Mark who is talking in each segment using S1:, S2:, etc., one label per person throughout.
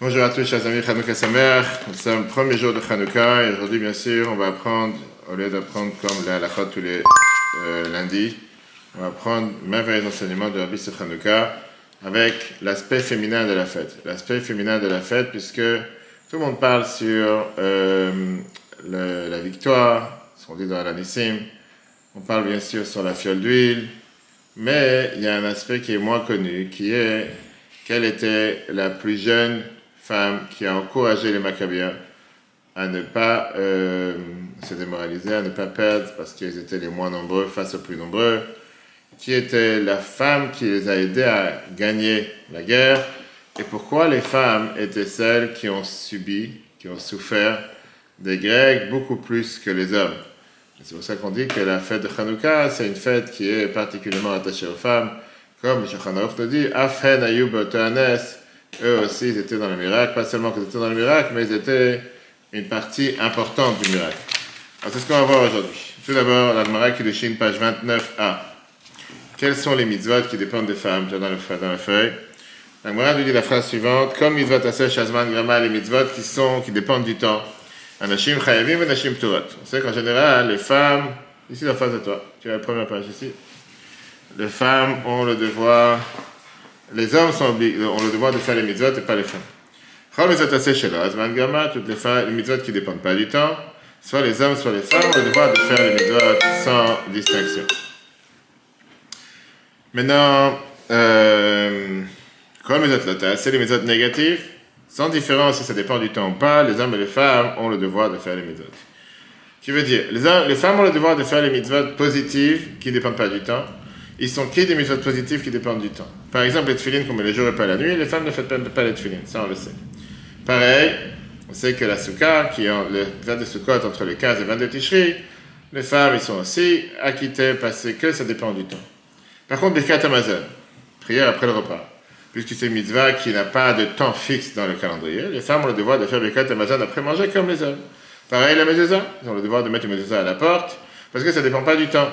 S1: Bonjour à tous, chers amis, Chanukah Sameach. Nous sommes le premier jour de Chanukah et aujourd'hui, bien sûr, on va apprendre, au lieu d'apprendre comme la halakha tous les lundis, on va apprendre merveilleux enseignements de Rabbi sur Chanukah avec l'aspect féminin de la fête. L'aspect féminin de la fête, puisque tout le monde parle sur la victoire, ce qu'on dit dans la Nissim. On parle bien sûr sur la fiole d'huile, mais il y a un aspect qui est moins connu, qui est quelle était la plus jeune femme qui a encouragé les Maccabéens à ne pas se démoraliser, à ne pas perdre parce qu'ils étaient les moins nombreux face aux plus nombreux, qui était la femme qui les a aidés à gagner la guerre, et pourquoi les femmes étaient celles qui ont subi, qui ont souffert des Grecs beaucoup plus que les hommes. C'est pour ça qu'on dit que la fête de Chanukah, c'est une fête qui est particulièrement attachée aux femmes, comme Shulchan Aruch nous dit, Afen Ayub B'Otanes, eux aussi ils étaient dans le miracle, pas seulement qu'ils étaient dans le miracle, mais ils étaient une partie importante du miracle. Alors c'est ce qu'on va voir aujourd'hui. Tout d'abord, la Gemara Kiddushin, page 29a. Quels sont les mitzvot qui dépendent des femmes? J'ai dans la feuille. La Gemara nous dit la phrase suivante, comme mitzvot aseh shazman grama, les mitzvot qui dépendent du temps. Anashim chayavim et anashim turot. On sait qu'en général, les femmes, ici en face de toi, tu as la première page ici, les femmes ont le devoir, les hommes ont le devoir de faire les mitzvot et pas les femmes. Chol mitzvot aseh shelo azman grama, toutes les mitzvot qui ne dépendent pas du temps, soit les hommes, soit les femmes ont le devoir de faire les mitzvot sans distinction. Maintenant, chol mitzvot lotas, c'est les mitzvot négatifs. Sans différence si ça dépend du temps ou pas, les hommes et les femmes ont le devoir de faire les mitzvot. Qui veut dire, les femmes ont le devoir de faire les mitzvot positives qui ne dépendent pas du temps. Ils sont qui des mitzvot positives qui dépendent du temps? Par exemple, les tefilines qu'on met les jours et pas la nuit, les femmes ne font pas les tefilines, ça on le sait. Pareil, on sait que la soukha, qui est le fête de Sukkot entre le 15 et 22 Tishri, les femmes, ils sont aussi acquittées parce que ça dépend du temps. Par contre, Birkat Hamazon, prière après le repas. Puisque c'est une mitzvah qui n'a pas de temps fixe dans le calendrier, les femmes ont le devoir de faire Birkat Hamazon après manger comme les hommes. Pareil, la mezuzah, ils ont le devoir de mettre une mezuzah à la porte, parce que ça ne dépend pas du temps.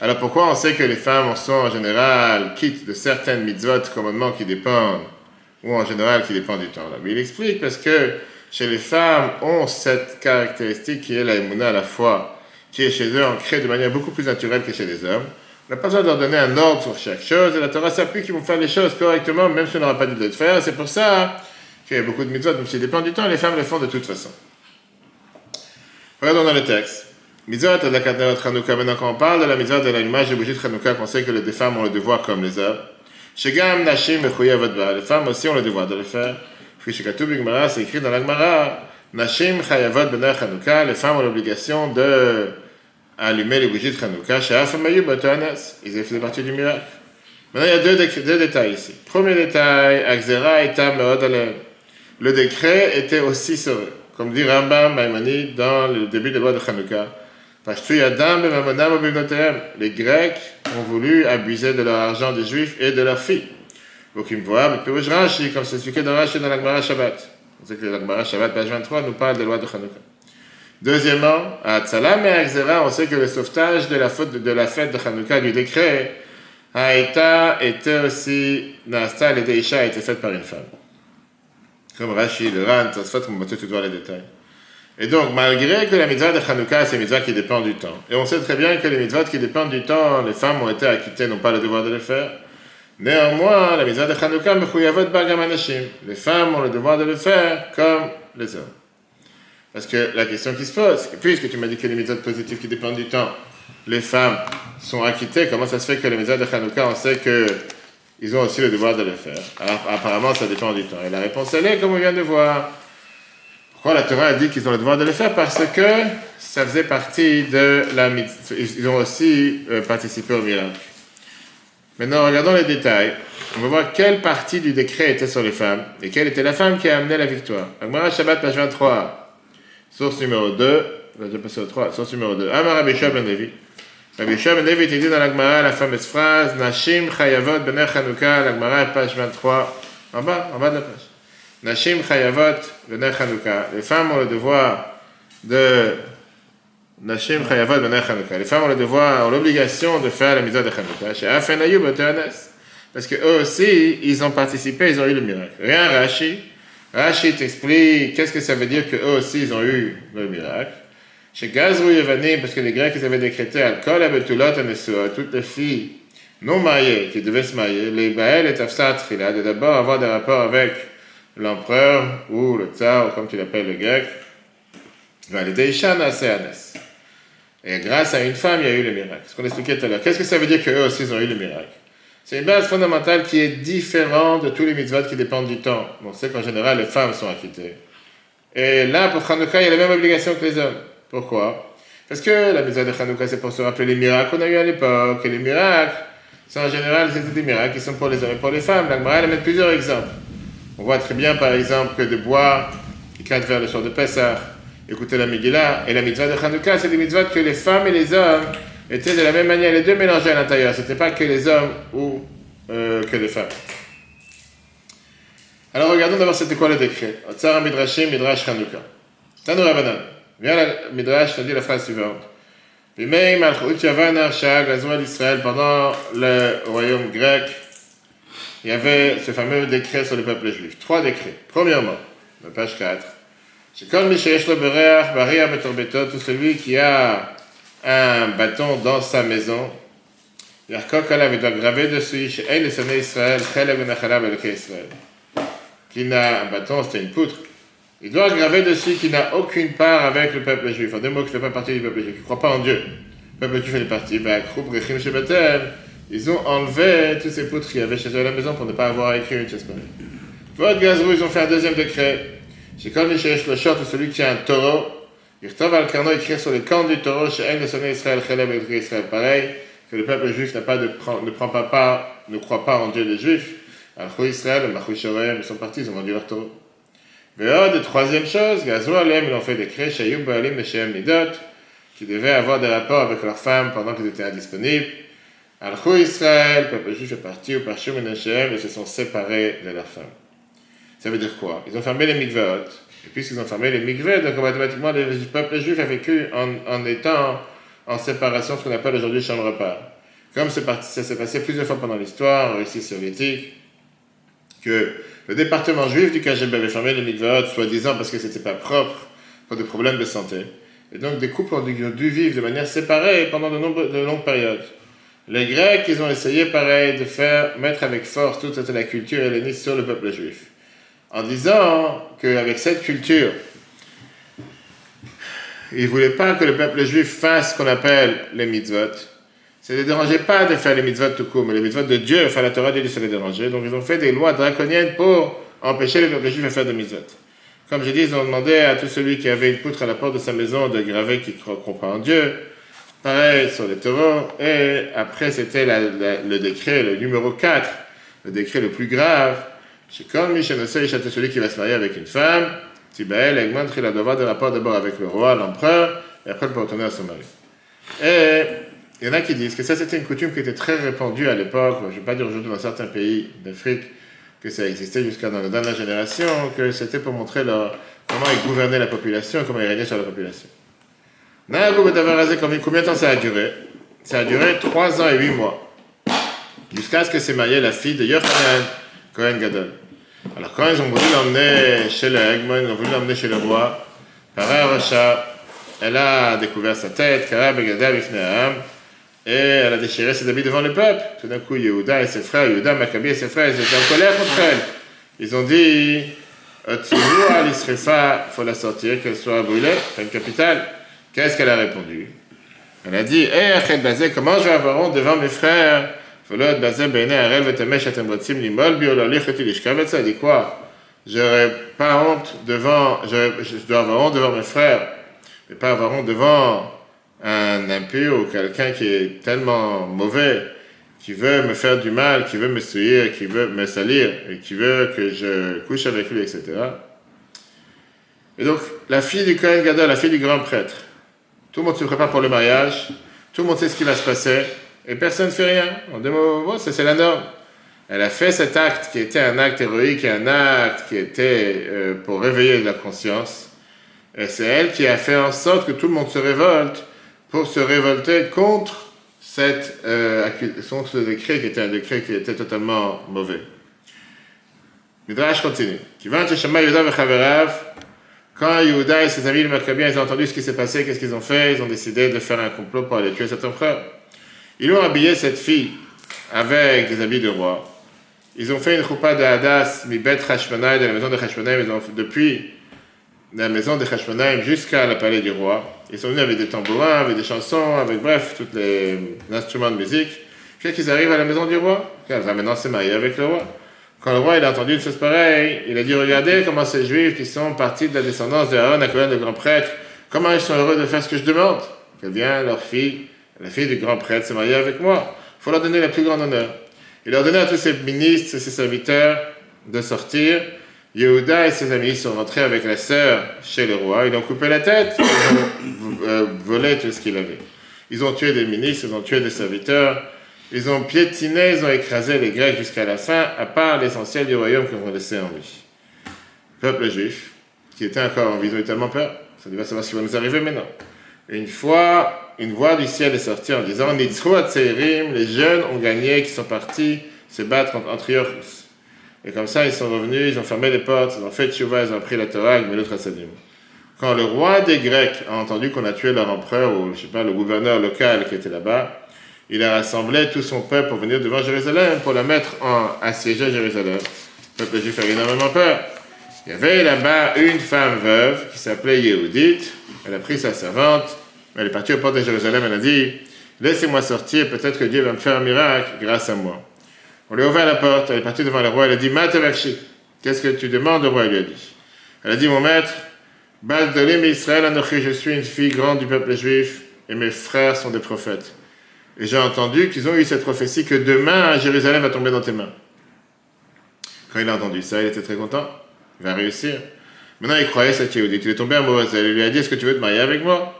S1: Alors pourquoi on sait que les femmes sont en général quittes de certaines mitzvot, commandements qui dépendent, ou en général qui dépendent du temps là? Mais il explique parce que chez les femmes, ont cette caractéristique qui est la émouna, la foi, qui est chez eux ancrée de manière beaucoup plus naturelle que chez les hommes. On n'a pas besoin de leur donner un ordre sur chaque chose, et la Torah s'appuie qu'ils vont faire les choses correctement, même si on n'aura pas dit de le faire. C'est pour ça qu'il y a beaucoup de mitzvot, même s'ils dépendent du temps, les femmes le font de toute façon. Regardons dans le texte. Mitzvot de la Katnerot Chanukah. Maintenant, quand on parle de la mitzvot de l'allumage des bougies de Chanukah, qu'on sait que les femmes ont le devoir comme les hommes. Shegam Nashim Mechuyavot Ba. Les femmes aussi ont le devoir de le faire. Fishikatu B'Gemara, c'est écrit dans la Gemara. Nashim Chayavot B'Ner Chanukah. Les femmes ont l'obligation de allumer les bougies de Chanukah. She'afam Ayub B'Otanes. Ils faisaient partie du miracle. Maintenant, il y a deux détails ici. Premier détail, Akzera Etam Meod Aleem. Le décret était aussi sur eux. Comme dit Rambam Maïmonide dans le début de la loi de Chanukah. Les Grecs ont voulu abuser de leur argent des Juifs et de leurs filles. Comme c'est expliqué dans Rashi dans la Gemara Shabbat. On sait que la Gemara Shabbat, page 23, nous parle de la loi de Chanukah. Deuxièmement, à Tzalam et Akzera, on sait que le sauvetage de la fête de Chanukah, du décret, a été aussi, Nasta, les Deisha, a été faite par une femme. Comme Rashi, le Ran, ça se fait, on va tout voir les détails. Et donc, malgré que la mitzvah de Chanukah, c'est une mitzvah qui dépend du temps, et on sait très bien que les mitzvahs qui dépendent du temps, les femmes ont été acquittées, n'ont pas le devoir de le faire. Néanmoins, la mitzvah de Chanukah, mechuyavot ba gam anashim. Les femmes ont le devoir de le faire comme les hommes. Parce que la question qui se pose, puisque tu m'as dit que les mitzvahs positifs qui dépendent du temps, les femmes sont acquittées, comment ça se fait que les mitzvahs de Chanukah, on sait qu'ils ont aussi le devoir de le faire? Alors, apparemment, ça dépend du temps. Et la réponse, elle est, comme on vient de voir. Pourquoi la Torah a dit qu'ils ont le devoir de le faire? Parce que ça faisait partie de la mitzvah. Ils ont aussi participé au miracle. Maintenant, regardons les détails. On va voir quelle partie du décret était sur les femmes et quelle était la femme qui a amené la victoire. Gemara Shabbat, page 23, source numéro 2. Je vais passer au 3, source numéro 2. Amar Rabbi Shua ben Levi. Rabbi Shua ben Levi était dit dans la Gemara la fameuse phrase Nashim Chayavot B'Ner Chanukah. La Gemara, page 23, en bas de la page. Nashim Chayavot B'Ner Chanukah. Les femmes ont le devoir de Nashim Chayavot B'Ner Chanukah. Les femmes ont l'obligation de faire la mitzvah de Chanukah. Chez Afen Ayub B'Otanes. Parce qu'eux aussi, ils ont participé, ils ont eu le miracle. Rien Rashi. Rashi t'explique qu'est-ce que ça veut dire qu'eux aussi ils ont eu le miracle. Chez Gazrou Yevani, parce que les Grecs ils avaient décrété Al-Kol Abetulot Anesua, toutes les filles non mariées qui devaient se marier, les Baël et Tafsat Trila, de d'abord avoir des rapports avec l'empereur ou le tsar, comme tu l'appelles le grec, et grâce à une femme, il y a eu le miracle. Ce qu'on expliquait tout à l'heure. Qu'est-ce que ça veut dire qu'eux aussi ils ont eu le miracle? C'est une base fondamentale qui est différente de tous les mitzvot qui dépendent du temps. On sait qu'en général, les femmes sont acquittées. Et là, pour Hanouka, il y a la même obligation que les hommes. Pourquoi? Parce que la mitzvah de Hanouka, c'est pour se rappeler les miracles qu'on a eu à l'époque. Et les miracles, c'est en général, c'était des miracles qui sont pour les hommes et pour les femmes. La Gemara, elle met plusieurs exemples. On voit très bien, par exemple, que de boire, qui craint vers le soir de Pessah, écouter la Megillah, et la mitzvah de Hanouka, c'est des mitzvahs que les femmes et les hommes étaient de la même manière, les deux mélangés à l'intérieur. Ce n'était pas que les hommes ou que les femmes. Alors regardons d'abord c'était quoi le décret. Otsar Midrashim, Midrash Hanouka. Tanu Rabbanan. Viens la Midrash, te dit la phrase suivante. Bimei Malchut Yavan Shah Gazwa d'Israël, pendant le royaume grec, il y avait ce fameux décret sur le peuple juif. 3 décrets. Premièrement, la page 4. Shekol Misheyesh Lo Bereach Baria Betorbetot, tout celui qui a un bâton dans sa maison, Yarkok Alav, il doit graver dessus, She'el et Sonné Israël, Chelev et Nachalav Elokei Israël. Qui n'a un bâton, c'était une poutre. Il doit graver dessus qu'il n'a aucune part avec le peuple juif. En deux mots, qui ne fait pas partie du peuple juif, qui ne croit pas en Dieu. Le peuple juif fait partie. Ils ont enlevé toutes ces poutres qu'il y avait chez eux à la maison pour ne pas avoir écrit une chose pareille. Votre Gazrou, ils ont fait un deuxième décret. Chez Kol Misheyesh Lo Shor, celui qui a un taureau, Yirtov al Karno, écrire sur les cornes du taureau, chez El, le sonné Israël, Chelev et Israël, pareil, que le peuple juif ne prend pas part, ne croit pas en Dieu des juifs. Al-Khou Israël, le Machou Shorem, ils sont partis, ils ont vendu leur taureau. Véod, troisième chose, Gazou Alem, ils ont fait décret, Shayub Baalim et Shem Nidot, qui devaient avoir des rapports avec leurs femmes pendant qu'ils étaient indisponibles. Al-Khou Israël, le peuple juif est parti au Parchum et Shem, et se sont séparés de leurs femmes. Ça veut dire quoi? Ils ont fermé les mikvaot. Et puisqu'ils ont fermé les mikvaot, donc automatiquement, le peuple juif a vécu en étant en séparation, ce qu'on appelle aujourd'hui chambre repas. Comme ça s'est passé plusieurs fois pendant l'histoire, en Russie soviétique, que le département juif du KGB avait fermé les mikvaot, soi-disant parce que c'était pas propre, pour des problèmes de santé. Et donc des couples ont dû vivre de manière séparée pendant de longues périodes. Les Grecs, ils ont essayé pareil de mettre avec force toute la culture helléniste sur le peuple juif. En disant qu'avec cette culture, ils ne voulaient pas que le peuple juif fasse ce qu'on appelle les mitzvot. Ça ne les dérangeait pas de faire les mitzvot tout court, mais les mitzvot de Dieu, faire la Torah de Dieu, ça les dérangeait. Donc ils ont fait des lois draconiennes pour empêcher le peuple juif de faire des mitzvot. Comme j'ai dit, ils ont demandé à tout celui qui avait une poutre à la porte de sa maison de graver qui croit en Dieu. Pareil sur les taureaux. Et après, c'était le décret, le numéro 4, le décret le plus grave. C'est comme Michel Ossé, celui qui va se marier avec une femme. Tibaël, Egman, il a devoir de rapport d'abord avec le roi, l'empereur, et après il peut retourner à son mari. Et il y en a qui disent que ça c'était une coutume qui était très répandue à l'époque, je ne vais pas dire aujourd'hui dans certains pays d'Afrique que ça existait jusqu'à dans la dernière génération, que c'était pour montrer comment ils gouvernaient la population, comment ils régnaient sur la population. Combien de temps ça a duré? Ça a duré 3 ans et 8 mois. Jusqu'à ce que s'est mariée la fille de Yochanan, Kohen Gadol. Alors quand ils ont voulu l'emmener chez le Egmon, ils ont voulu l'emmener chez le roi, Para Rasha, elle a découvert sa tête, Kara Begada Bifneam, et elle a déchiré ses habits devant le peuple. Tout d'un coup, Yehuda et ses frères, Yehuda, Maccabi et ses frères, ils étaient en colère contre elle. Ils ont dit, Otsivua l'Isrefa, il faut la sortir, qu'elle soit brûlée, c'est une capitale. Qu'est-ce qu'elle a répondu? Elle a dit, comment je vais avoir honte devant mes frères? Elle dit quoi? J'aurais pas honte je dois avoir honte devant mes frères, mais pas avoir honte devant un impur ou quelqu'un qui est tellement mauvais, qui veut me faire du mal, qui veut me souiller, qui veut me salir, et qui veut que je couche avec lui, etc. Et donc, la fille du Kohen Gadol, la fille du grand prêtre, tout le monde se prépare pour le mariage, tout le monde sait ce qui va se passer, et personne ne fait rien. En deux mots, c'est la norme. Elle a fait cet acte qui était un acte héroïque, un acte qui était pour réveiller la conscience. Et c'est elle qui a fait en sorte que tout le monde se révolte pour se révolter contre ce décret qui était un décret qui était totalement mauvais. Midrash continue. Quand Yehuda et ses amis, les Maccabiens, ils ont entendu ce qui s'est passé, qu'est-ce qu'ils ont fait? Ils ont décidé de faire un complot pour aller tuer cet empereur. Ils ont habillé cette fille avec des habits de roi. Ils ont fait une choupa de Hadas, mi bet Hashmonaïm, de la maison de Hashmonaïm, depuis la maison de Hashmonaïm jusqu'à la palais du roi. Ils sont venus avec des tambourins, avec des chansons, avec bref, tous les instruments de musique. Puis qu'ils arrivent à la maison du roi, elle va maintenant se marier avec le roi. Quand le roi il a entendu une chose pareille, il a dit regardez comment ces juifs qui sont partis de la descendance de Aaron, la colonne de grand prêtre, comment ils sont heureux de faire ce que je demande. Que bien leur fille, la fille du grand prêtre, se marier avec moi. Il faut leur donner le plus grand honneur. Il a ordonné à tous ses ministres et ses serviteurs de sortir. Yehuda et ses amis sont rentrés avec la sœur chez le roi. Ils ont coupé la tête, ils ont volé tout ce qu'il avait. Ils ont tué des ministres, ils ont tué des serviteurs. Ils ont piétiné, ils ont écrasé les Grecs jusqu'à la fin, à part l'essentiel du royaume qu'ils ont laissé en vie. Le peuple juif, qui était encore en vie, ils ont eu tellement peur. Ça va savoir ce qui va nous arriver maintenant. Une fois, une voix du ciel est sortie en disant Nitzru Hatzeirim, les jeunes ont gagné, qui sont partis se battre contre Antiochus. Et comme ça, ils sont revenus, ils ont fermé les portes, ils ont fait tchouva, ils ont pris la Torah, mais l'autre Hasadim. Quand le roi des Grecs a entendu qu'on a tué leur empereur, ou je sais pas, le gouverneur local qui était là-bas, il a rassemblé tout son peuple pour venir devant Jérusalem, pour la mettre en assiéger Jérusalem. Le peuple juif avait énormément peur. Il y avait là-bas une femme veuve qui s'appelait Yehudit. Elle a pris sa servante, elle est partie aux portes de Jérusalem, elle a dit « Laissez-moi sortir, peut-être que Dieu va me faire un miracle grâce à moi. » On lui a ouvert la porte, elle est partie devant le roi, elle a dit « Matavakshi, qu'est-ce que tu demandes ?» Le roi lui a dit. Elle a dit « Mon maître, Baldolim Israël Anochi, je suis une fille grande du peuple juif et mes frères sont des prophètes. Et j'ai entendu qu'ils ont eu cette prophétie que demain, Jérusalem va tomber dans tes mains. » Quand il a entendu ça, il était très content. Il va réussir. Maintenant, il croyait cette Yehudit. Il est tombé amoureux. Elle lui a dit, est-ce que tu veux te marier avec moi?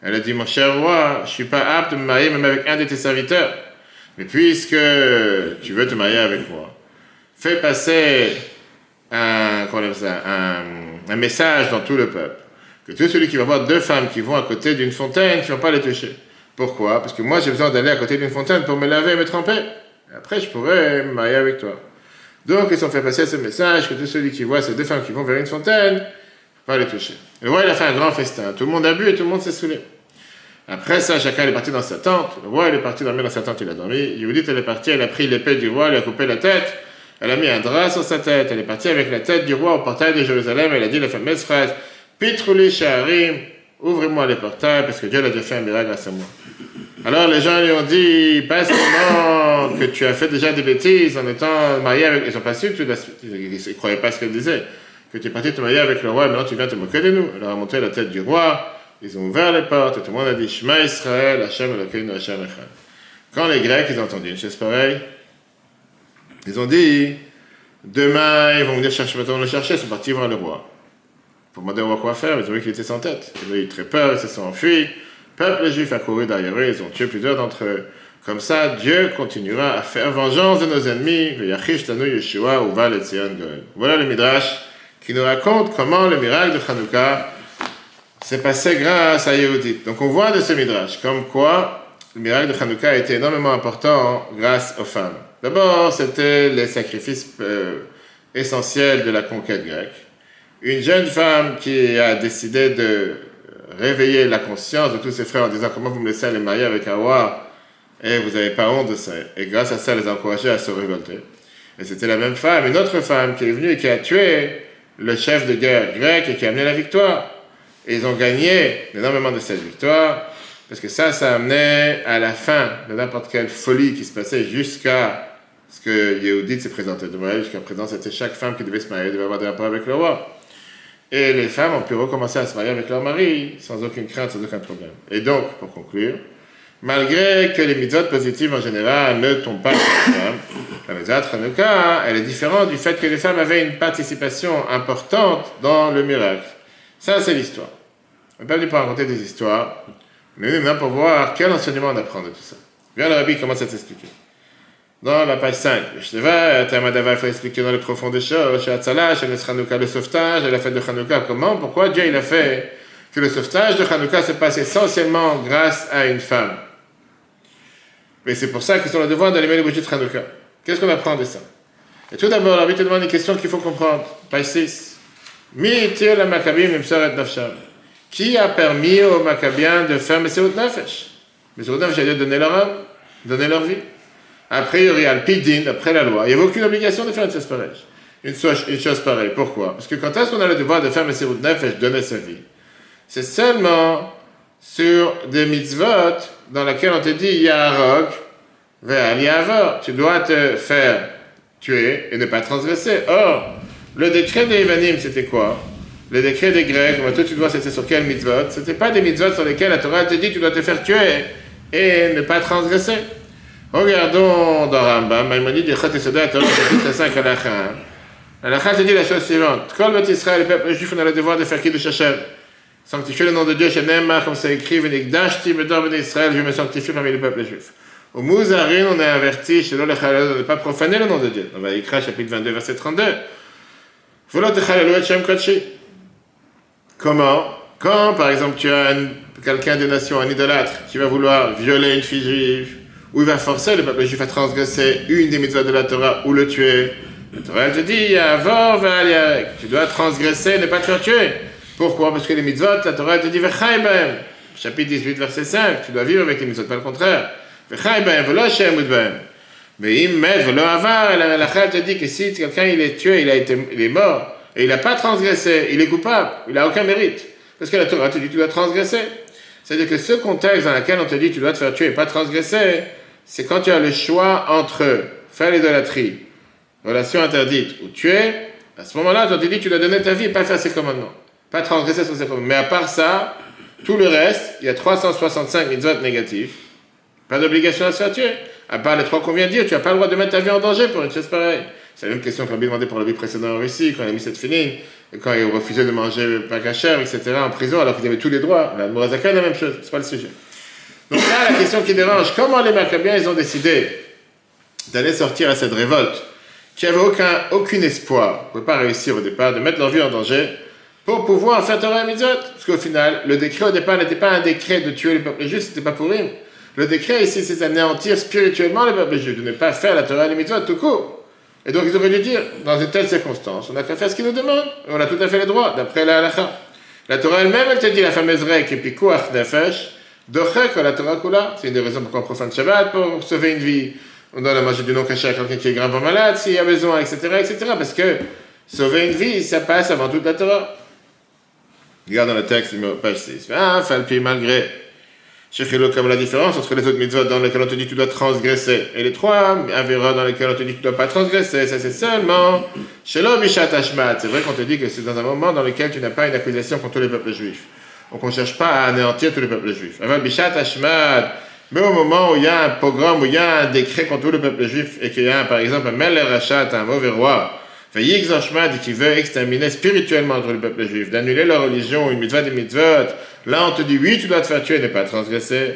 S1: Elle a dit, mon cher roi, je ne suis pas apte de me marier même avec un de tes serviteurs. Mais puisque tu veux te marier avec moi, fais passer un message dans tout le peuple. Que tout celui qui va voir deux femmes qui vont à côté d'une fontaine, tu ne vas pas les toucher. Pourquoi? Parce que moi, j'ai besoin d'aller à côté d'une fontaine pour me laver et me tremper. Et après, je pourrais me marier avec toi. Donc, ils ont fait passer ce message que tout celui qui voit ces deux femmes qui vont vers une fontaine, va les toucher. Le roi, il a fait un grand festin. Tout le monde a bu et tout le monde s'est saoulé. Après ça, chacun est parti dans sa tente. Le roi, il est parti dormir dans sa tente, il a dormi. Yehudit, elle est partie, elle a pris l'épée du roi, elle a coupé la tête. Elle a mis un drap sur sa tête. Elle est partie avec la tête du roi au portail de Jérusalem. Elle a dit la fameuse phrase « Pitrouli Shaharim » ouvrez-moi les portails parce que Dieu a déjà fait un miracle grâce à moi. Alors les gens lui ont dit, pas seulement que tu as fait déjà des bêtises en étant marié avec... Ils n'ont pas su, ils ne croyaient pas ce qu'elle disait. Que tu es parti te marier avec le roi et maintenant tu viens te moquer de nous. Elle a montré la tête du roi, ils ont ouvert les portes et tout le monde a dit, Shema Israël, Hashem Elokeinu, Hashem Echad. Quand les Grecs, ils ont entendu une chose pareille, ils ont dit, demain ils vont venir chercher, maintenant le chercher, ils sont partis voir le roi. Pour demander au roi quoi faire, ils ont vu qu'il était sans tête. Ils ont eu très peur, ils se sont enfuis. Le peuple juif a couru derrière eux, ils ont tué plusieurs d'entre eux. Comme ça, Dieu continuera à faire vengeance de nos ennemis. Voilà le Midrash qui nous raconte comment le miracle de Hanouka s'est passé grâce à Yehudit. Donc on voit de ce Midrash comme quoi le miracle de Hanouka a été énormément important grâce aux femmes. D'abord, c'était les sacrifices essentiels de la conquête grecque. Une jeune femme qui a décidé de réveiller la conscience de tous ses frères en disant comment vous me laissez aller marier avec un roi et vous n'avez pas honte de ça. Et grâce à ça, elle les a encouragés à se révolter. Et c'était la même femme, une autre femme qui est venue et qui a tué le chef de guerre grec et qui a amené la victoire. Et ils ont gagné énormément de cette victoire parce que ça a amené à la fin de n'importe quelle folie qui se passait jusqu'à ce que Yehudit s'est présenté. Jusqu'à présent, c'était chaque femme qui devait se marier, devait avoir des rapports avec le roi. Et les femmes ont pu recommencer à se marier avec leur mari sans aucune crainte, sans aucun problème. Et donc, pour conclure, malgré que les mitzvot positives en général ne tombent pas sur les femmes, la mitzvah Hanouka, elle est différente du fait que les femmes avaient une participation importante dans le miracle. Ça, c'est l'histoire. On n'est pas venu pour raconter des histoires, mais nous venons pour voir quel enseignement on apprend de tout ça. Bien, le rabbi commence à t'expliquer. Dans la page 5, il faut expliquer dans les profondes des choses, chez Hatzala, chez Hanouka, le sauvetage et la fête de Hanouka. Comment? Pourquoi Dieu il a fait que le sauvetage de Hanouka se passe essentiellement grâce à une femme? Et c'est pour ça qu'ils ont le devoir d'allumer les bougies de Hanouka. Qu'est-ce qu'on apprend de ça? Et tout d'abord, l'arbitre te demande une question qu'il faut comprendre. Page 6. Mi-tir la Maccabim imsor et nafsham. Qui a permis aux Maccabiens de faire Messirut Nefesh? Messirut Nefesh, c'est-à-dire donner leur âme, donner leur vie. A priori, al-Pidin, après la loi, il n'y avait aucune obligation de faire une chose pareille. Une chose pareille. Pourquoi? Parce que quand est-ce qu'on a le devoir de faire Messirut Nefesh, donner sa vie? C'est seulement sur des mitzvot dans lesquels on te dit Yarog, Ve'al Yavor. Tu dois te faire tuer et ne pas transgresser. Or, le décret des Evanim, c'était quoi? Le décret des Grecs, toi tu dois, c'était sur quel mitzvot? C'était pas des mitzvot sur lesquels la Torah te dit tu dois te faire tuer et ne pas transgresser. Regardons dans Rambam, Maïmonide, Yechot et Soda, Torah, chapitre 5, Halakha. Halakha te dit la chose suivante. Kol Bet Israël, le peuple juif, on a le devoir de faire Kiddush Hashem. Sanctifier le nom de Dieu, Shenemar, comme ça écrit, Venigdashti, Bedor Ben Israël, je me sanctifie parmi le peuple juif. Au Mouzarin, on est averti, chez l'Olechalel, de ne pas profaner le nom de Dieu. On va écrire chapitre 22, verset 32. Volot Echalelu et Shem Kodshi. Comment? Quand, par exemple, tu as quelqu'un des nations, un idolâtre, qui va vouloir violer une fille juive, ou il va forcer le peuple juif à transgresser une des mitzvahs de la Torah, ou le tuer, la Torah, elle te dit, Yavor ve'al yarek. Tu dois transgresser, ne pas te faire tuer. Pourquoi? Parce que les mitzvot, la Torah, elle te dit, V'chai b'hem. Chapitre 18, verset 5, tu dois vivre avec les mitzvot, pas le contraire. V'chai b'hem, v'lo shemud b'hem. Mais im met, v'lo avar, et la Torah te dit que si quelqu'un il est tué, il est mort, et il n'a pas transgressé, il est coupable, il n'a aucun mérite. Parce que la Torah te dit tu dois transgresser. C'est-à-dire que ce contexte dans lequel on te dit tu dois te faire tuer et pas transgresser, c'est quand tu as le choix entre faire l'idolâtrie, relation interdite, ou tuer, à ce moment-là, on te dit tu dois donner ta vie et pas faire ses commandements. Pas transgresser sur ses commandements. Mais à part ça, tout le reste, il y a 365 mitzvot négatifs. Pas d'obligation à se faire tuer. À part les trois qu'on vient de dire, tu n'as pas le droit de mettre ta vie en danger pour une chose pareille. C'est la même question qu'on lui demandé pour la vie précédente en Russie, quand il a mis cette filine, et quand il refusait de manger pas cachère, etc., en prison, alors qu'il avait tous les droits. La Morazaka, la même chose, c'est pas le sujet. Donc là, la question qui dérange, comment les Maccabiens, ils ont décidé d'aller sortir à cette révolte, qui n'avait aucun espoir, ne pouvaient pas réussir au départ, de mettre leur vie en danger, pour pouvoir faire Torah et Mitzvot. Parce qu'au final, le décret au départ n'était pas un décret de tuer le peuple juif, c'était pas pour rire. Le décret ici, c'est d'anéantir spirituellement le peuple juif, de ne pas faire la Torah et les Mitzvot tout court. Et donc, ils auraient dû dire, dans une telle circonstance, on n'a qu'à faire ce qu'ils nous demandent. On a tout à fait les droits, d'après la halakha. La Torah elle-même, elle te dit, la fameuse règle, et puis Pikuach Nefesh, Dochek, la Torah Kula. C'est une des raisons pourquoi on profane Shabbat, pour sauver une vie. On donne à manger du non-caché à quelqu'un qui est gravement malade, s'il y a besoin, etc., etc. Parce que sauver une vie, ça passe avant toute la Torah. Regarde dans le texte, page 6. Ah, Falpi, malgré. Shechilo, comme la différence entre les autres mitzvot dans lesquels on te dit que tu dois transgresser et les trois avéras dans lesquels on te dit que tu ne dois pas transgresser, ça c'est seulement Shelo Bishat Hashmat. C'est vrai qu'on te dit que c'est dans un moment dans lequel tu n'as pas une accusation contre tous les peuples juifs. Donc on ne cherche pas à anéantir tous les peuples juifs. Avant Bishat Hashmat, mais au moment où il y a un pogrom, où il y a un décret contre tout le peuple juif et qu'il y a par exemple un Meler Rachat, un mauvais roi, qui veut exterminer spirituellement tout le peuple juif, d'annuler leur religion, une mitzvah des mitzvot. Là, on te dit, oui, tu dois te faire tuer et ne pas transgresser.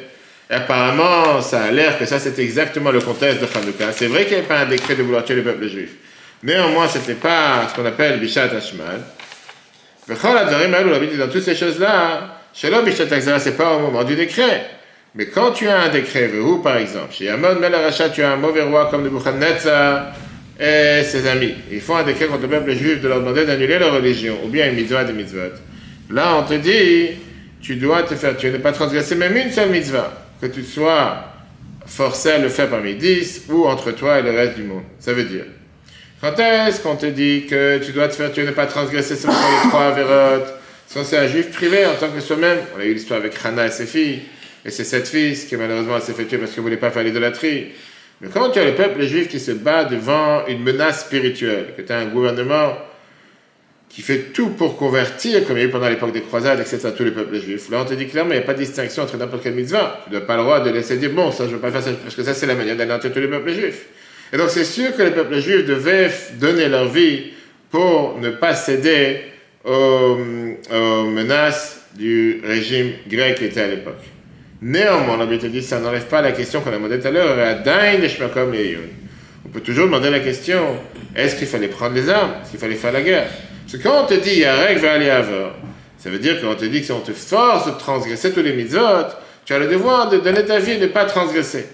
S1: Et apparemment, ça a l'air que ça, c'est exactement le contexte de Hanouka. C'est vrai qu'il n'y avait pas un décret de vouloir tuer le peuple juif. Néanmoins, ce n'était pas ce qu'on appelle Bishat Hashmal. Dans toutes ces choses-là, Shalom Bishat Hashmal, ce n'est pas au moment du décret. Mais quand tu as un décret, où par exemple, chez Amon Melarachat, tu as un mauvais roi comme Nebuchadnezzar et ses amis. Ils font un décret contre le peuple juif de leur demander d'annuler leur religion, ou bien une mitzvah des mitzvot. Là, on te dit, tu dois te faire tuer, ne pas transgresser même une seule mitzvah, que tu sois forcé à le faire parmi 10 ou entre toi et le reste du monde. Ça veut dire, quand est-ce qu'on te dit que tu dois te faire tuer, ne pas transgresser seulement les trois avérotes, c'est un juif privé en tant que soi-même. On a eu l'histoire avec Hannah et ses filles, et ses 7 fils, qui malheureusement s'est fait tuer parce qu'elle ne voulait pas faire l'idolâtrie. Mais quand tu as le peuple juif qui se bat devant une menace spirituelle, que tu as un gouvernement qui fait tout pour convertir, comme il y a eu pendant l'époque des croisades, etc., tous les peuples juifs, là on te dit clairement, il n'y a pas de distinction entre n'importe quelle mitzvah. Tu n'as pas le droit de laisser dire, bon, ça je ne veux pas faire ça, parce que ça c'est la manière d'anéantir tous les peuples juifs. Et donc c'est sûr que les peuples juifs devaient donner leur vie pour ne pas céder aux menaces du régime grec qui était à l'époque. Néanmoins, l'Arbitre dit, ça n'enlève pas la question qu'on a demandé tout à l'heure, on peut toujours demander la question, est-ce qu'il fallait prendre les armes, est-ce qu'il fallait faire la guerre? Parce que quand on te dit, il y a règle vers l'Yavor, ça veut dire qu'on te dit que si on te force de transgresser tous les mitzvot, tu as le devoir de donner ta vie et de ne pas transgresser.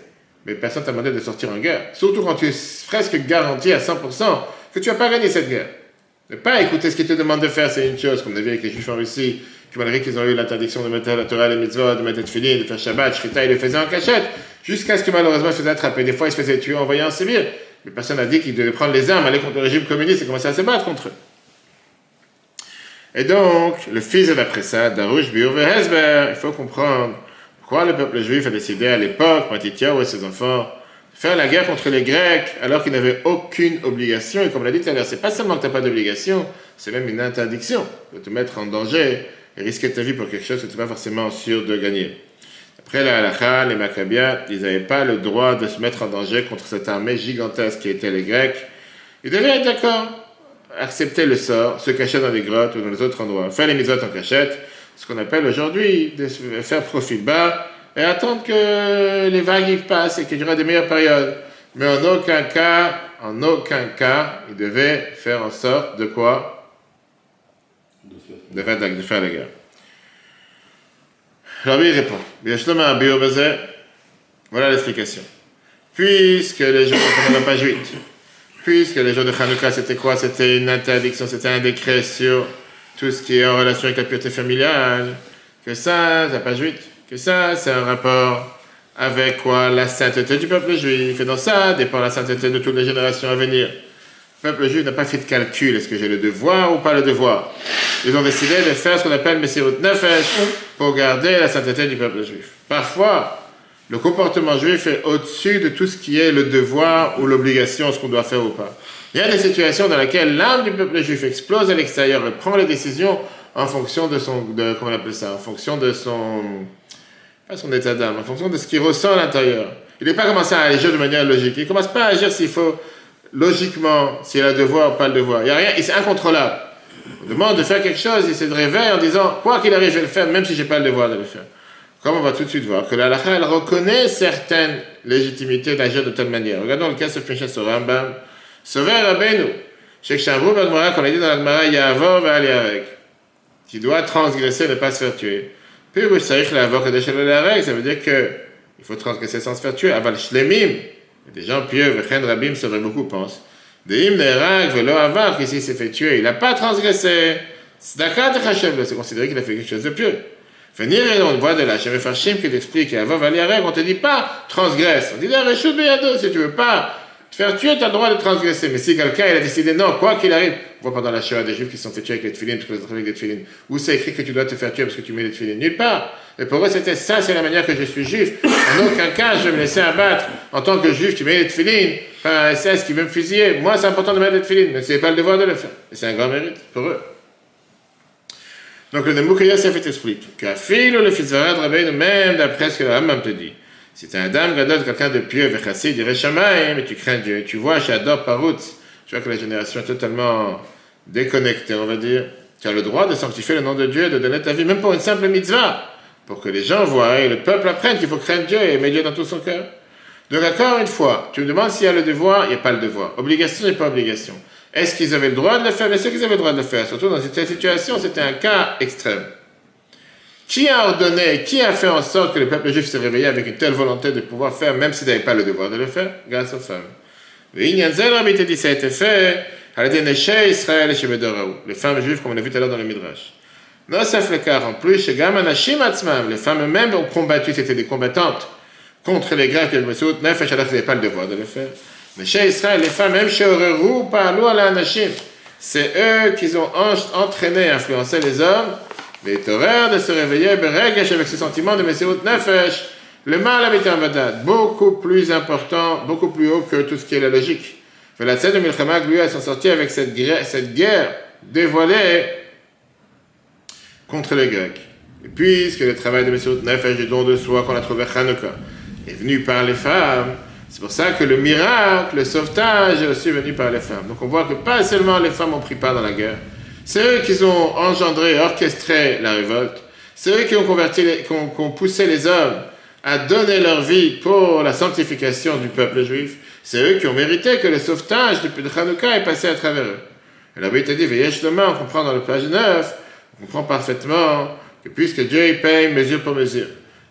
S1: mais personne t'a demandé de sortir en guerre. Surtout quand tu es presque garanti à 100% que tu vas pas gagner cette guerre. Ne pas écouter ce qu'il te demande de faire, c'est une chose, comme on a vu avec les Juifs en Russie, qui malgré qu'ils ont eu l'interdiction de mettre la Torah, les mitzvot, de mettre le tefillin, de faire Shabbat, Shrita, ils le faisaient en cachette, jusqu'à ce que malheureusement ils se faisaient attraper. Des fois, ils se faisaient tuer, envoyer en civil. Mais personne n'a dit qu'ils devaient prendre les armes, aller contre le régime communiste et commencer à se battre contre eux. Et donc, le fils de d'après ça, Darush Biur Hezber, il faut comprendre pourquoi le peuple juif a décidé à l'époque, Matityahu et ses enfants, de faire la guerre contre les Grecs alors qu'ils n'avaient aucune obligation. Et comme on l'a dit tout à l'heure, c'est pas seulement que tu n'as pas d'obligation, c'est même une interdiction de te mettre en danger et risquer ta vie pour quelque chose que tu n'es pas forcément sûr de gagner. Après la halakha, les Maccabiens, ils n'avaient pas le droit de se mettre en danger contre cette armée gigantesque qui était les Grecs. Ils devaient être d'accord, accepter le sort, se cacher dans les grottes ou dans les autres endroits, faire les mitzvot en cachette, ce qu'on appelle aujourd'hui de faire profil bas et attendre que les vagues y passent et qu'il y aura des meilleures périodes. Mais en aucun cas, ils devaient faire en sorte de quoi? De faire la guerre. Rabbi répond, voilà l'explication. Puisque les jours ne sont pas juifs, puisque les jours de Hanouka, c'était quoi? C'était une interdiction, c'était un décret sur tout ce qui est en relation avec la pureté familiale, que ça, c'est pas juif, que ça, c'est un rapport avec quoi? La sainteté du peuple juif, et dans ça dépend la sainteté de toutes les générations à venir. Le peuple juif n'a pas fait de calcul, est-ce que j'ai le devoir ou pas le devoir? Ils ont décidé de faire ce qu'on appelle Messirut Nefesh pour garder la sainteté du peuple juif. Parfois, le comportement juif est au-dessus de tout ce qui est le devoir ou l'obligation, ce qu'on doit faire ou pas. Il y a des situations dans lesquelles l'âme du peuple juif explose à l'extérieur et prend les décisions en fonction de comment on appelle ça, en fonction de pas son état d'âme, en fonction de ce qu'il ressent à l'intérieur. Il n'est pas commencé à agir de manière logique. Il ne commence pas à agir s'il faut, logiquement, s'il a le devoir ou pas le devoir. Il n'y a rien, c'est incontrôlable. On demande de faire quelque chose, il se réveille en disant, quoi qu'il arrive, je vais le faire, même si je n'ai pas le devoir de le faire. Comme on va tout de suite voir, que la halakha, elle reconnaît certaines légitimités d'agir de telle manière. Regardons le cas de Pinchas au Rambam. Sauver Rabbeinu. Chez Kshamrou, Bagmara, qu'on a dit dans la Gemara, Ya'avor ve'al qui doit transgresser, ne pas se faire tuer. Puis, vous savez que l'avor que déchelle l'arrêt, ça veut dire qu'il faut transgresser sans se faire tuer. Aval shlemim. Des gens pieux, vechen rabim, c'est vrai, beaucoup pensent. Deim ne'erag ve'lo avar, qu'ici il s'est fait tuer. Il n'a pas transgressé. Tzedaka techashev, c'est considéré qu'il a fait quelque chose de pieux. Venir et on voit de la Shem Farshim qui t'explique, et avant Valéarek, on te dit pas transgresse. On dit la Reshut Beyado, si tu veux pas te faire tuer, tu as le droit de transgresser. Mais si quelqu'un il a décidé non, quoi qu'il arrive, on voit pendant la Shoah des Juifs qui se sont fait tuer avec les tefillin, parce qu'ils ont avec des tefillin, où c'est écrit que tu dois te faire tuer parce que tu mets les tefillin, nulle part. Et pour eux, c'était ça, c'est la manière que je suis juif. En aucun cas, je vais me laisser abattre. En tant que juif, tu mets les tefillin, par un SS qui veut me fusiller. Moi, c'est important de mettre les tefillin, mais c'est pas le devoir de le faire. Et c'est un grand mérite pour eux. Donc le Nemouk Yosef explique qu'à fil ou le fils de Rabbeinu, même d'après ce que le Rambam te dit, si tu es un dame gadol, quelqu'un de pieux, vechassid, dirait Shamaï, mais tu crains Dieu, tu vois, j'adore Parut, tu vois que la génération est totalement déconnectée, on va dire, tu as le droit de sanctifier le nom de Dieu, de donner ta vie, même pour une simple mitzvah, pour que les gens voient et le peuple apprenne qu'il faut craindre Dieu et aimer Dieu dans tout son cœur. Donc encore une fois, tu me demandes s'il y a le devoir, il n'y a pas le devoir. Obligation, il n'y a pas obligation. Est-ce qu'ils avaient le droit de le faire? Bien sûr qu'ils avaient le droit de le faire. Surtout dans cette situation, c'était un cas extrême. Qui a ordonné, qui a fait en sorte que le peuple juif s'est réveillé avec une telle volonté de pouvoir faire, même s'ils n'avaient pas le devoir de le faire? Grâce aux femmes. Et dit ça a été fait les femmes juives, comme on a vu tout à l'heure dans le Midrash. En plus, les femmes eux-mêmes ont combattu, c'était des combattantes contre les Grecs et le Messout, alors qu'ils n'avaient pas le devoir de le faire. Mais chez Israël, les femmes, même chez Orerou, parlou à la Anashim, c'est eux qui ont entraîné, influencé les hommes, les horaires de se réveiller, beregesh, avec ce sentiment de Messirut Nefesh, le mal habité en Badad, beaucoup plus important, beaucoup plus haut que tout ce qui est la logique. La scène de Milchama, lui, elles sont sorties avec cette guerre dévoilée contre les Grecs. Et puisque le travail de Messirut Nefesh, du don de soi qu'on a trouvé à Hanouka, est venu par les femmes, c'est pour ça que le miracle, le sauvetage est aussi venu par les femmes. Donc on voit que pas seulement les femmes ont pris part dans la guerre, c'est eux qui ont engendré, orchestré la révolte, c'est eux qui ont poussé les hommes à donner leur vie pour la sanctification du peuple juif, c'est eux qui ont mérité que le sauvetage de Hanouka est passé à travers eux. Et la Bible dit, Veyesh Loma, on comprend dans le page 9, on comprend parfaitement que puisque Dieu il paye mesure pour mesure,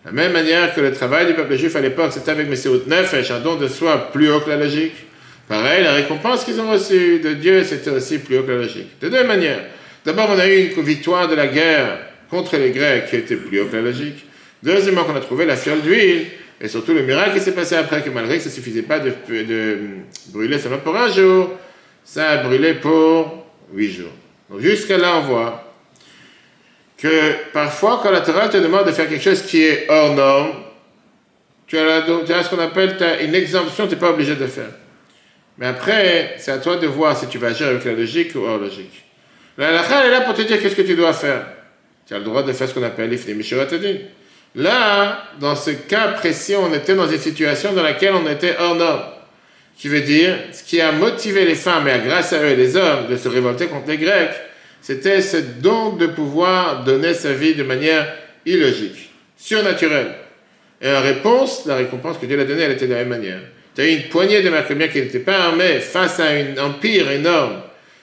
S1: la même manière que le travail du peuple juif à l'époque, c'était avec Messirut Nefesh, un don de soi plus haut que la logique. Pareil, la récompense qu'ils ont reçue de Dieu, c'était aussi plus haut que la logique. De deux manières. D'abord, on a eu une victoire de la guerre contre les Grecs qui était plus haut que la logique. Deuxièmement, qu'on a trouvé la fiole d'huile, et surtout le miracle qui s'est passé après, que malgré que ça ne suffisait pas de brûler seulement pour un jour, ça a brûlé pour 8 jours. Donc jusqu'à là, on voit que parfois, quand la Torah te demande de faire quelque chose qui est hors norme, tu as ce qu'on appelle une exemption, tu n'es pas obligé de le faire. Mais après, c'est à toi de voir si tu vas agir avec la logique ou hors logique. La halakha est là pour te dire qu'est-ce que tu dois faire. Tu as le droit de faire ce qu'on appelle l'ifnei mishurat adin. Là, dans ce cas précis, on était dans une situation dans laquelle on était hors norme. Qui veut dire, ce qui a motivé les femmes, et grâce à eux les hommes, de se révolter contre les Grecs, c'était ce don de pouvoir donner sa vie de manière illogique, surnaturelle. Et en réponse, la récompense que Dieu l'a donnée, elle était de la même manière. Tu as eu une poignée de Maccabiens qui n'étaient pas armés face à un empire énorme.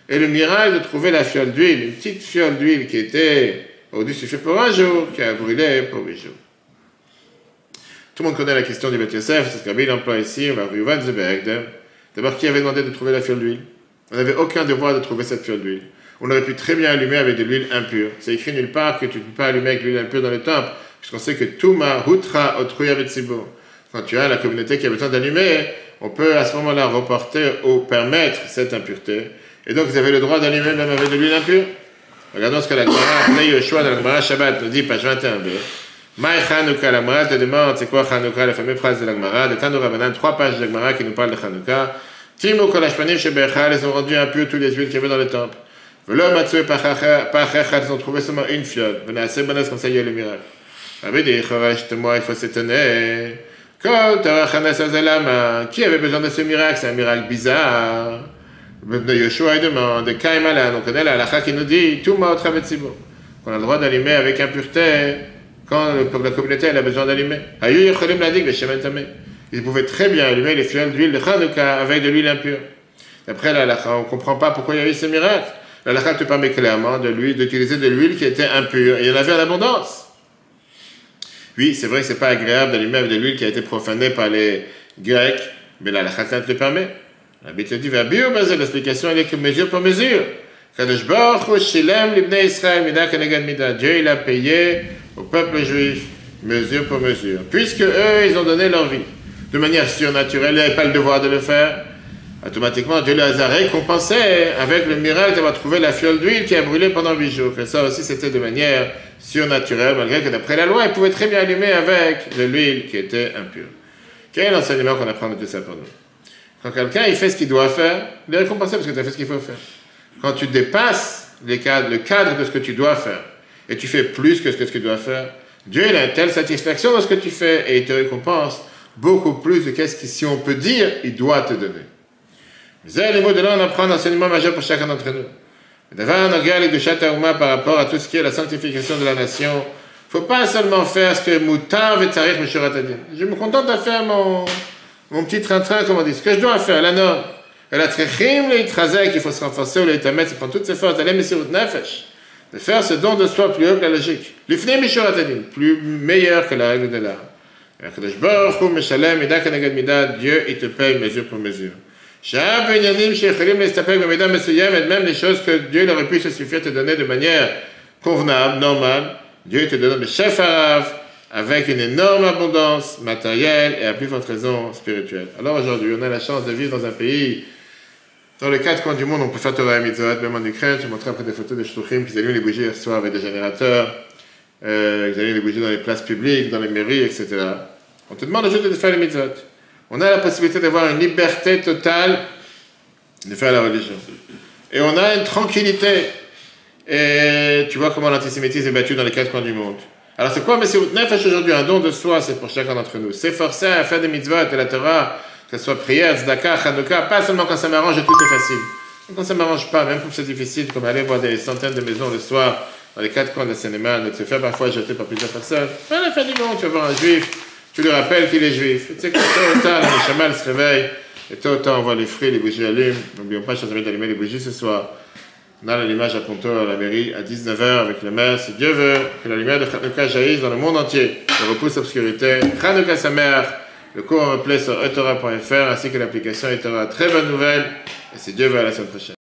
S1: Et le miracle de trouver la fiole d'huile, une petite fiole d'huile qui était au-dessus fait pour un jour, qui a brûlé pour 8 jours. Tout le monde connaît la question du Beth Yosef, c'est ce qu'Abel emploie ici, on va voir d'abord, qui avait demandé de trouver la fiole d'huile? On n'avait aucun devoir de trouver cette fiole d'huile. On aurait pu très bien allumer avec de l'huile impure. C'est écrit nulle part que tu ne peux pas allumer avec l'huile impure dans le temple, puisqu'on sait que Touma, Hutra, Otrui Avetsibo. Quand tu as la communauté qui a besoin d'allumer, on peut à ce moment-là reporter ou permettre cette impureté. Et donc vous avez le droit d'allumer même avec de l'huile impure. Regardons ce que la Gemara, Yoshua dans la Gemara Shabbat nous dit, page 21b. Maï Chanukah, la Gemara te demande, c'est quoi Chanukah, la fameuse phrase de la Gemara, de Tanoura Banan, 3 pages de la Gemara qui nous parlent de Chanukah. Timo Kolashpanim Shebechal, ils ont rendu impurs tous les huiles qu'il y avait dans le temple. Velo Matsue Pachachal, ils ont trouvé seulement une fiole. Venez assez bonne comme ça, il y a le miracle. Rabbi dit, il faut s'étonner. Qui avait besoin de ce miracle? C'est un miracle bizarre. Yoshua demande, on connaît la halakha qui nous dit, qu'on a le droit d'allumer avec impureté quand la communauté a besoin d'allumer. Ils pouvaient très bien allumer les fioles d'huile de Chanukah avec de l'huile impure. Après la halakha, on ne comprend pas pourquoi il y a eu ce miracle. La halakha te permet clairement d'utiliser de l'huile qui était impure, et il y en avait en abondance. Oui, c'est vrai que ce n'est pas agréable d'allumer avec de l'huile qui a été profanée par les Grecs, mais la halakha te le permet. La Bible te dit, l'explication elle est que mesure pour mesure. Dieu il a payé au peuple juif mesure pour mesure. Puisque eux, ils ont donné leur vie de manière surnaturelle, ils n'avaient pas le devoir de le faire. Automatiquement, Dieu les a récompensés avec le miracle d'avoir trouvé la fiole d'huile qui a brûlé pendant 8 jours. Et ça aussi, c'était de manière surnaturelle, malgré que d'après la loi, ils pouvaient très bien allumer avec de l'huile qui était impure. Quel est l'enseignement qu'on apprend de tout ça pour nous? Quand quelqu'un il fait ce qu'il doit faire, il est récompensé parce que tu as fait ce qu'il faut faire. Quand tu dépasses le cadre de ce que tu dois faire, et tu fais plus que ce que tu dois faire, Dieu il a une telle satisfaction dans ce que tu fais, et il te récompense beaucoup plus de ce que, si on peut dire, il doit te donner. Les mots de là, on apprend un enseignement majeur pour chacun d'entre nous. D'abord, on regarde de Shataouma par rapport à tout ce qui est la sanctification de la nation. Il ne faut pas seulement faire ce que Moutar Vetzarich Mishurat Adin. Je me contente de faire mon petit train-train, comme on dit, ce que je dois faire, la norme. Et la Trechim, le Itrazek, il faut se renforcer, ou le Itamet, c'est prendre toutes ses forces, d'aller Messirut Nefesh, de faire ce don de soi plus haut que la logique. L'Ifnei Mishurat Adin, plus meilleur que la règle de l'art. Dieu, il te paye mesure pour mesure. Même les choses que Dieu aurait pu se suffire te donner de manière convenable, normale, Dieu te donne le chef arabe avec une énorme abondance matérielle et à plus forte raison spirituelle. Alors aujourd'hui, on a la chance de vivre dans un pays, dans les 4 coins du monde, on peut faire Torah et Mitzvot, même en Ukraine. Je montrais après des photos de shluchim qui allument les bougies hier soir avec des générateurs, ils allument les bougies dans les places publiques, dans les mairies, etc. On te demande juste de faire les Mitzvot. On a la possibilité d'avoir une liberté totale de faire la religion. Et on a une tranquillité. Et tu vois comment l'antisémitisme est battu dans les 4 coins du monde. Alors c'est quoi Messirut Nefesh aujourd'hui? Un don de soi, c'est pour chacun d'entre nous. S'efforcer à faire des mitzvot de la Torah, que ce soit prière, tzedaka, chanukah, pas seulement quand ça m'arrange et tout est facile. Mais quand ça ne m'arrange pas, même quand c'est difficile, comme aller voir des centaines de maisons le soir, dans les 4 coins de Seine-et-Marne, et de se faire parfois jeter par plusieurs personnes. À la fin du monde, tu vas voir un juif, tu lui rappelles qu'il est juif. Tu sais que tôt ou tard, le Neshama se réveille, et tôt ou tard, on voit les fruits, les bougies allument. N'oublions pas, chers amis, d'allumer les bougies ce soir. On a l'allumage à Ponto, à la mairie, à 19h avec le maire. Si Dieu veut, que la lumière de Chanukah jaillisse dans le monde entier. repousse l'obscurité. Chanukah Sameach, le cours en replay sur etora.fr ainsi que l'application etora. Très bonne nouvelle, et si Dieu veut, à la semaine prochaine.